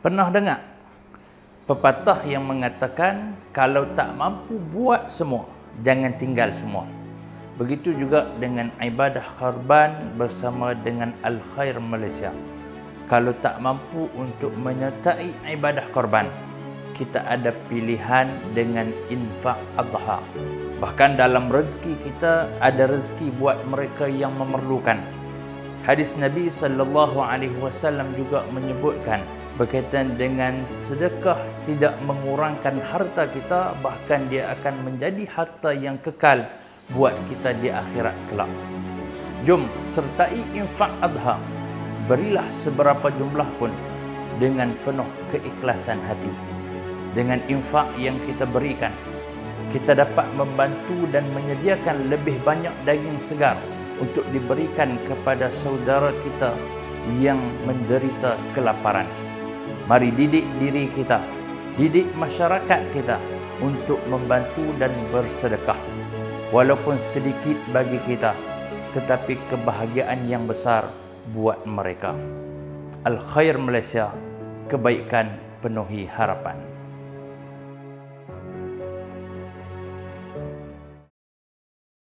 Pernah dengar pepatah yang mengatakan kalau tak mampu buat semua, jangan tinggal semua. Begitu juga dengan ibadah korban bersama dengan Al-Khair Malaysia. Kalau tak mampu untuk menyertai ibadah korban, kita ada pilihan dengan infak adha. Bahkan dalam rezeki kita ada rezeki buat mereka yang memerlukan. Hadis Nabi SAW juga menyebutkan berkaitan dengan sedekah tidak mengurangkan harta kita, bahkan dia akan menjadi harta yang kekal buat kita di akhirat kelak. Jom sertai infak adha, berilah seberapa jumlah pun dengan penuh keikhlasan hati. Dengan infak yang kita berikan, kita dapat membantu dan menyediakan lebih banyak daging segar untuk diberikan kepada saudara kita yang menderita kelaparan. Mari didik diri kita, didik masyarakat kita untuk membantu dan bersedekah. Walaupun sedikit bagi kita, tetapi kebahagiaan yang besar buat mereka. Al-Khair Malaysia, kebaikan penuhi harapan.